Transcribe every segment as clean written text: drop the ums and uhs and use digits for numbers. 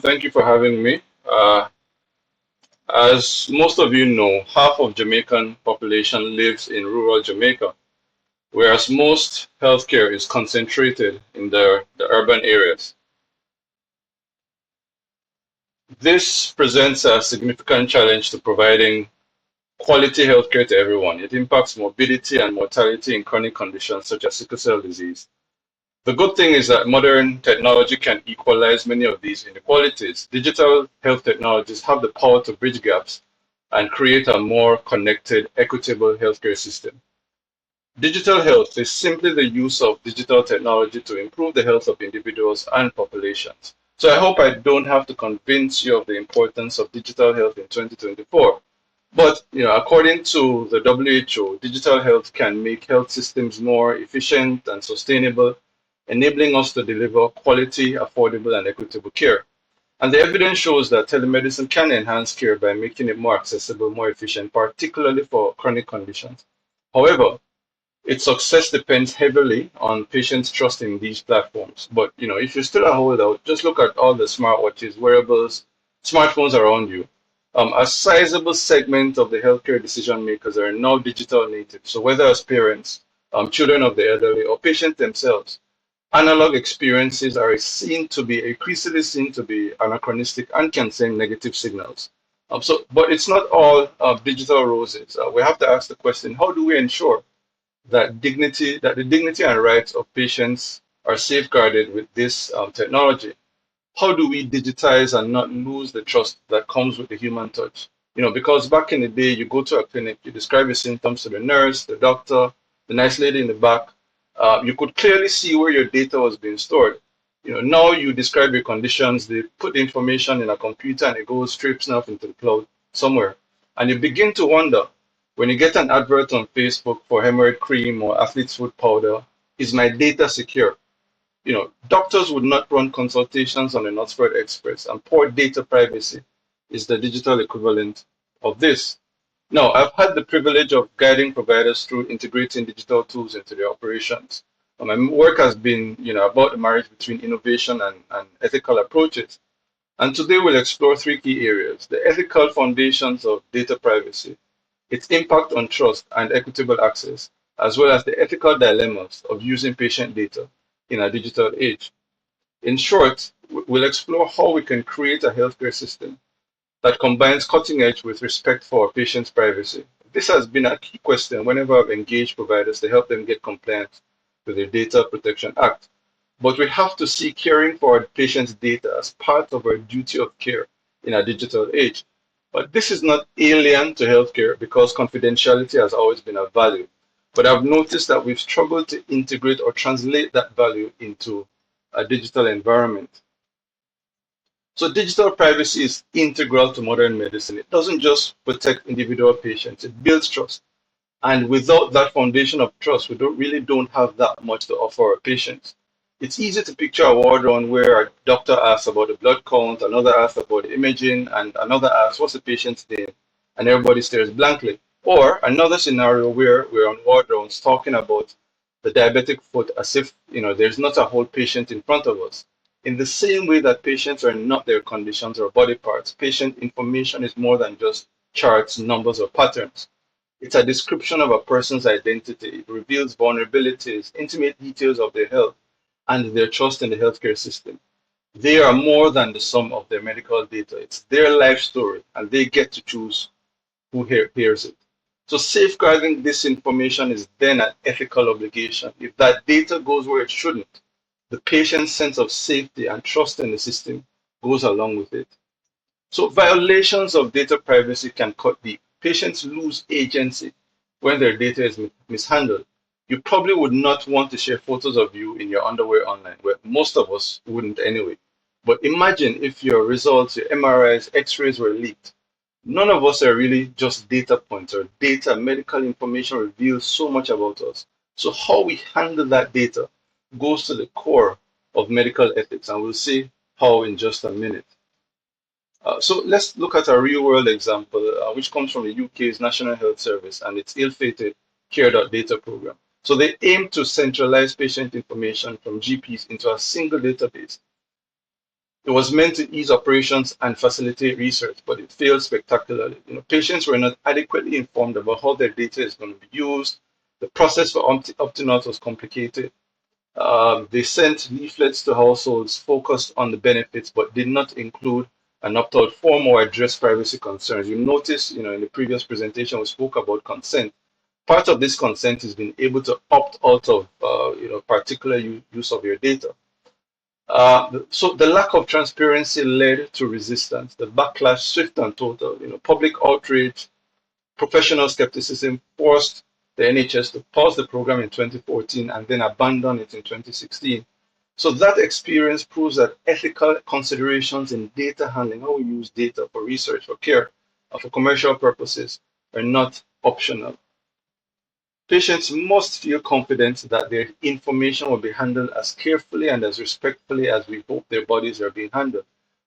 Thank you for having me. As most of you know, half of Jamaican population lives in rural Jamaica, whereas most healthcare is concentrated in the urban areas. This presents a significant challenge to providing quality healthcare to everyone. It impacts morbidity and mortality in chronic conditions such as sickle cell disease. The good thing is that modern technology can equalize many of these inequalities. Digital health technologies have the power to bridge gaps and create a more connected, equitable healthcare system. Digital health is simply the use of digital technology to improve the health of individuals and populations. So I hope I don't have to convince you of the importance of digital health in 2024. But according to the WHO, digital health can make health systems more efficient and sustainable, enabling us to deliver quality, affordable, and equitable care. And the evidence shows that telemedicine can enhance care by making it more accessible, more efficient, particularly for chronic conditions. However, its success depends heavily on patients' trust in these platforms. But if you're still a holdout, just look at all the smartwatches, wearables, smartphones around you. A sizable segment of the healthcare decision makers are now digital natives. So whether as parents, children of the elderly, or patients themselves, analog experiences are increasingly seen to be anachronistic and can send negative signals. But it's not all digital roses. We have to ask the question: how do we ensure that the dignity and rights of patients are safeguarded with this technology? How do we digitize and not lose the trust that comes with the human touch? Because back in the day, you go to a clinic, you describe your symptoms to the nurse, the doctor, the nice lady in the back. You could clearly see where your data was being stored. Now you describe your conditions, they put the information in a computer and it goes straight snuff into the cloud somewhere. And you begin to wonder, when you get an advert on Facebook for hemorrhoid cream or athlete's foot powder, is my data secure? Doctors would not run consultations on an Oxford Express, and poor data privacy is the digital equivalent of this. Now, I've had the privilege of guiding providers through integrating digital tools into their operations. My work has been, about the marriage between innovation and ethical approaches. And today we'll explore three key areas: the ethical foundations of data privacy, its impact on trust and equitable access, as well as the ethical dilemmas of using patient data in a digital age. In short, we'll explore how we can create a healthcare system that combines cutting edge with respect for patients' privacy. This has been a key question whenever I've engaged providers to help them get compliant with the Data Protection Act. But we have to see caring for our patients' data as part of our duty of care in a digital age. But this is not alien to healthcare because confidentiality has always been a value. But I've noticed that we've struggled to integrate or translate that value into a digital environment. So digital privacy is integral to modern medicine. It doesn't just protect individual patients, it builds trust. And without that foundation of trust, we don't have that much to offer our patients. It's easy to picture a ward round where a doctor asks about the blood count, another asks about the imaging, and another asks what's the patient's name, and everybody stares blankly. Or another scenario where we're on ward rounds talking about the diabetic foot as if there's not a whole patient in front of us. In the same way that patients are not their conditions or body parts, patient information is more than just charts, numbers, or patterns. It's a description of a person's identity. It reveals vulnerabilities, intimate details of their health, and their trust in the healthcare system. They are more than the sum of their medical data. It's their life story, and they get to choose who hears it. So safeguarding this information is then an ethical obligation. If that data goes where it shouldn't, the patient's sense of safety and trust in the system goes along with it. So violations of data privacy can cut deep. Patients lose agency when their data is mishandled. You probably would not want to share photos of you in your underwear online, where most of us wouldn't anyway. But imagine if your results, your MRIs, X-rays were leaked. None of us are really just data points or data. Medical information reveals so much about us. So how we handle that data goes to the core of medical ethics, and we'll see how in just a minute. So let's look at a real-world example, which comes from the UK's National Health Service and its ill-fated Care.Data program. So they aim to centralize patient information from GPs into a single database. It was meant to ease operations and facilitate research, but it failed spectacularly. Patients were not adequately informed about how their data is going to be used. The process for opting out was complicated. They sent leaflets to households focused on the benefits, but did not include an opt-out form or address privacy concerns. You notice, in the previous presentation, we spoke about consent. Part of this consent is being able to opt out of, particular use of your data. So the lack of transparency led to resistance. The backlash, swift and total. Public outrage, professional skepticism forced the NHS to pause the program in 2014 and then abandon it in 2016. So that experience proves that ethical considerations in data handling, how we use data for research, for care, or for commercial purposes, are not optional. Patients must feel confident that their information will be handled as carefully and as respectfully as we hope their bodies are being handled,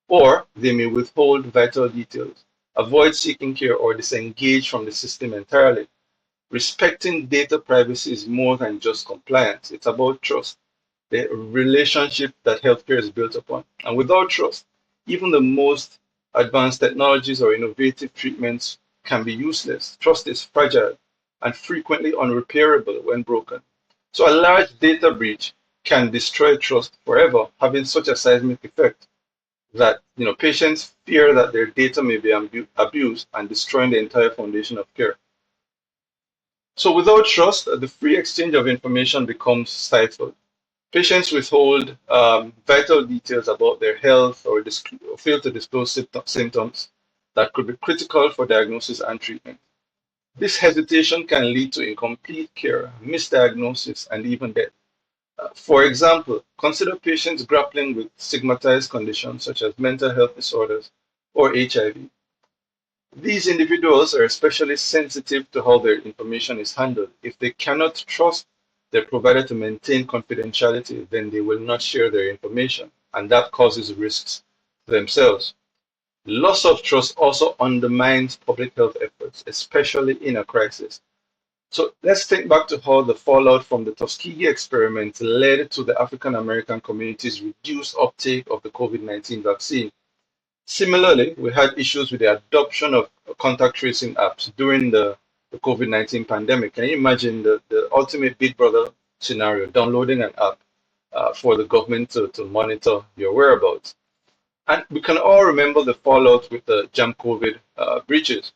or they may withhold vital details, avoid seeking care, or disengage from the system entirely. Respecting data privacy is more than just compliance, it's about trust, the relationship that healthcare is built upon. And without trust, even the most advanced technologies or innovative treatments can be useless. Trust is fragile and frequently unrepairable when broken. So a large data breach can destroy trust forever, having such a seismic effect that patients fear that their data may be abused and destroying the entire foundation of care. So without trust, the free exchange of information becomes stifled. Patients withhold vital details about their health or fail to disclose symptoms that could be critical for diagnosis and treatment. This hesitation can lead to incomplete care, misdiagnosis, and even death. For example, consider patients grappling with stigmatized conditions such as mental health disorders or HIV. These individuals are especially sensitive to how their information is handled. If they cannot trust their provider to maintain confidentiality, then they will not share their information, and that causes risks to themselves. Loss of trust also undermines public health efforts, especially in a crisis. So let's think back to how the fallout from the Tuskegee experiment led to the African American community's reduced uptake of the COVID-19 vaccine. Similarly, we had issues with the adoption of contact tracing apps during the COVID-19 pandemic. Can you imagine the ultimate Big Brother scenario, downloading an app for the government to monitor your whereabouts? And we can all remember the fallout with the Jam COVID breaches.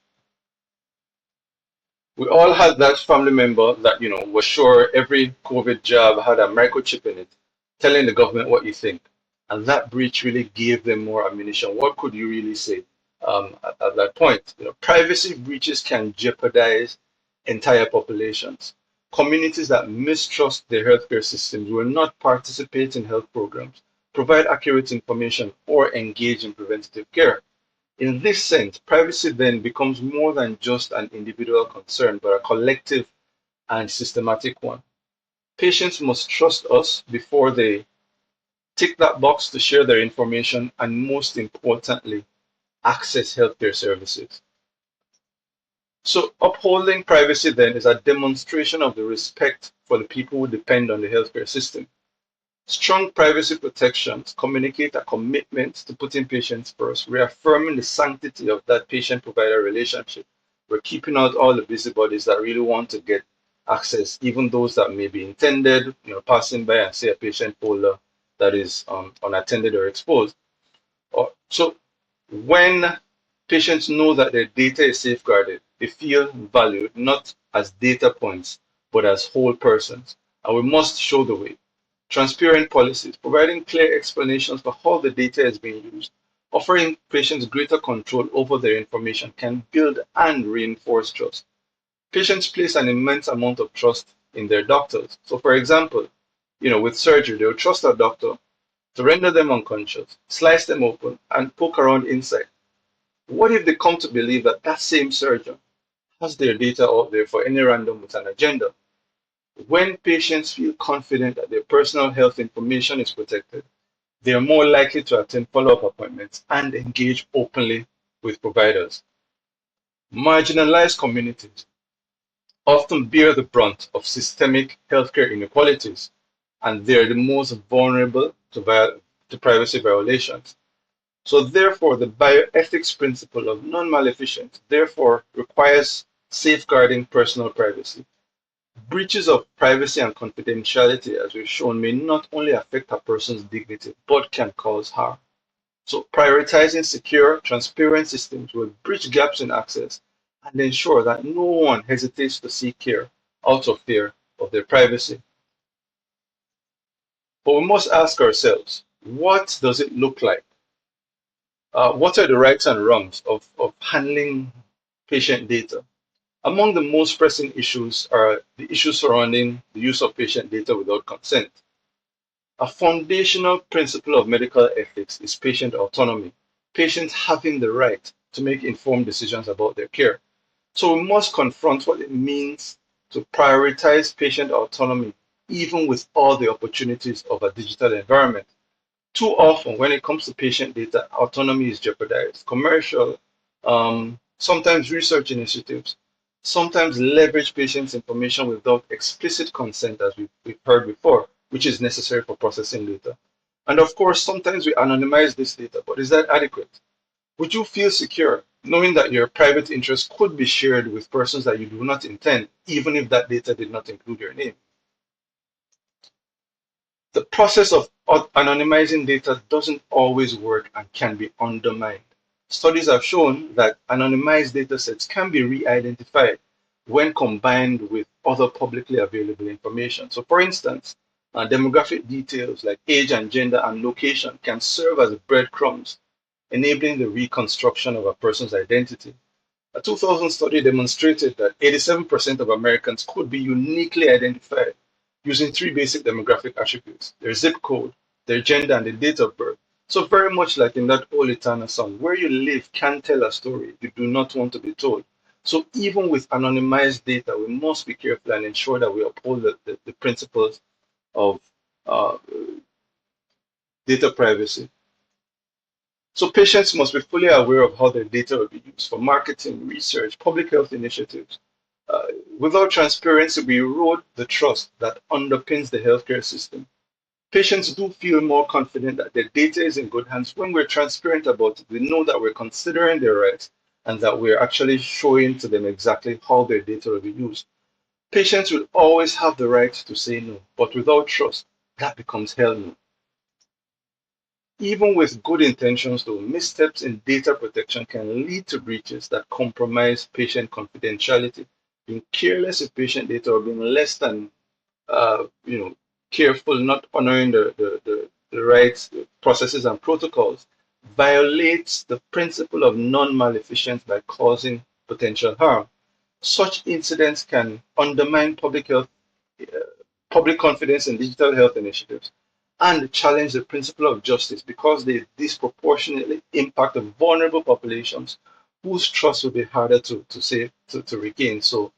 We all had that family member that was sure every COVID jab had a microchip in it, telling the government what you think, and that breach really gave them more ammunition. What could you really say at that point? Privacy breaches can jeopardize entire populations. Communities that mistrust their healthcare systems will not participate in health programs, provide accurate information, or engage in preventative care. In this sense, privacy then becomes more than just an individual concern, but a collective and systematic one. Patients must trust us before they tick that box to share their information and, most importantly, access healthcare services. So, upholding privacy then is a demonstration of the respect for the people who depend on the healthcare system. Strong privacy protections communicate a commitment to putting patients first, reaffirming the sanctity of that patient-provider relationship. We're keeping out all the busybodies that really want to get access, even those that may be intended, passing by and see a patient folder that is unattended or exposed. So when patients know that their data is safeguarded, they feel valued not as data points, but as whole persons. And we must show the way. Transparent policies, providing clear explanations for how the data is being used, offering patients greater control over their information can build and reinforce trust. Patients place an immense amount of trust in their doctors. So, for example, with surgery, they'll trust a doctor to render them unconscious, slice them open, and poke around inside. What if they come to believe that that same surgeon has their data out there for any random with an agenda? When patients feel confident that their personal health information is protected, they are more likely to attend follow-up appointments and engage openly with providers. Marginalized communities often bear the brunt of systemic healthcare inequalities, and they are the most vulnerable to privacy violations. So therefore, the bioethics principle of non-maleficence therefore requires safeguarding personal privacy. Breaches of privacy and confidentiality, as we've shown, may not only affect a person's dignity, but can cause harm. So prioritizing secure, transparent systems will bridge gaps in access and ensure that no one hesitates to seek care out of fear of their privacy. But we must ask ourselves, what does it look like? What are the rights and wrongs of handling patient data? Among the most pressing issues are the issues surrounding the use of patient data without consent. A foundational principle of medical ethics is patient autonomy, patients having the right to make informed decisions about their care. So we must confront what it means to prioritize patient autonomy, even with all the opportunities of a digital environment. Too often, when it comes to patient data, autonomy is jeopardized. Commercial, sometimes research initiatives, sometimes leverage patients' information without explicit consent, as we've heard before, which is necessary for processing data. And of course, sometimes we anonymize this data, but is that adequate? Would you feel secure knowing that your private interests could be shared with persons that you do not intend, even if that data did not include your name? The process of anonymizing data doesn't always work and can be undermined. Studies have shown that anonymized data sets can be re-identified when combined with other publicly available information. So for instance, demographic details like age and gender and location can serve as breadcrumbs, enabling the reconstruction of a person's identity. A 2000 study demonstrated that 87% of Americans could be uniquely identified using three basic demographic attributes: their zip code, their gender, and the date of birth. So, very much like in that old Eternal song, where you live can tell a story you do not want to be told. So, even with anonymized data, we must be careful and ensure that we uphold the principles of uh, data privacy. So patients must be fully aware of how their data will be used for marketing, research, public health initiatives. Uh, Without transparency, we erode the trust that underpins the healthcare system. Patients do feel more confident that their data is in good hands when we're transparent about it. We know that we're considering their rights and that we're actually showing to them exactly how their data will be used. Patients will always have the right to say no, but without trust, that becomes hell no. Even with good intentions, though, missteps in data protection can lead to breaches that compromise patient confidentiality. Being careless with patient data or being less than uh, you know, careful, not honoring the rights, the processes, and protocols violates the principle of non-maleficence by causing potential harm. Such incidents can undermine uh, public confidence in digital health initiatives and challenge the principle of justice because they disproportionately impact the vulnerable populations whose trust will be harder to regain. So,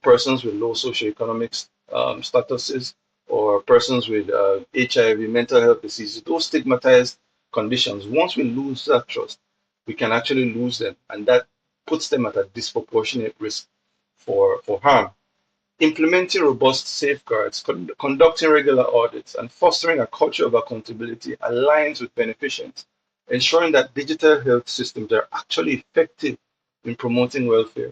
persons with low socioeconomic statuses or persons with HIV, mental health diseases, those stigmatized conditions, once we lose that trust, we can actually lose them. And that puts them at a disproportionate risk for harm. Implementing robust safeguards, conducting regular audits, and fostering a culture of accountability aligns with beneficents, ensuring that digital health systems are actually effective in promoting welfare.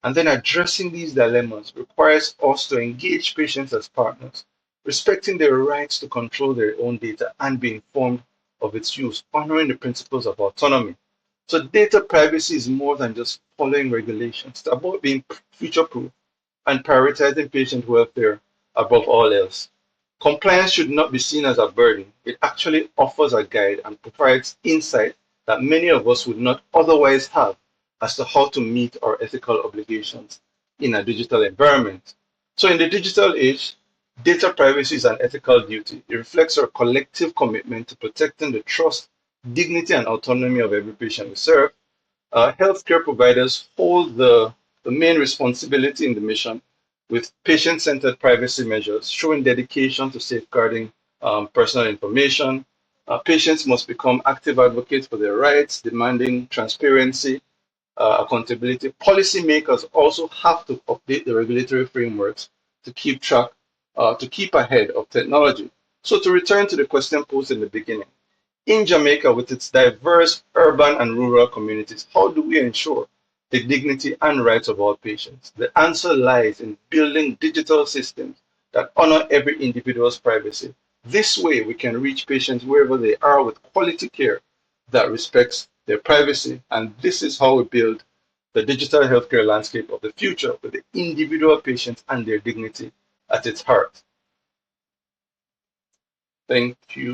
And then addressing these dilemmas requires us to engage patients as partners, respecting their rights to control their own data and be informed of its use, honoring the principles of autonomy. So, data privacy is more than just following regulations, it's about being future proof and prioritizing patient welfare above all else. Compliance should not be seen as a burden. It actually offers a guide and provides insight that many of us would not otherwise have as to how to meet our ethical obligations in a digital environment. So, in the digital age, data privacy is an ethical duty. It reflects our collective commitment to protecting the trust, dignity, and autonomy of every patient we serve. Healthcare providers hold the main responsibility in the mission with patient-centered privacy measures, showing dedication to safeguarding personal information. Patients must become active advocates for their rights, demanding transparency, accountability. Policymakers also have to update the regulatory frameworks to keep to keep ahead of technology. So to return to the question posed in the beginning, In Jamaica, with its diverse urban and rural communities, how do we ensure the dignity and rights of all patients? The answer lies in building digital systems that honor every individual's privacy. This way, we can reach patients wherever they are with quality care that respects their privacy. And this is how we build the digital healthcare landscape of the future with the individual patients and their dignity at its heart. Thank you.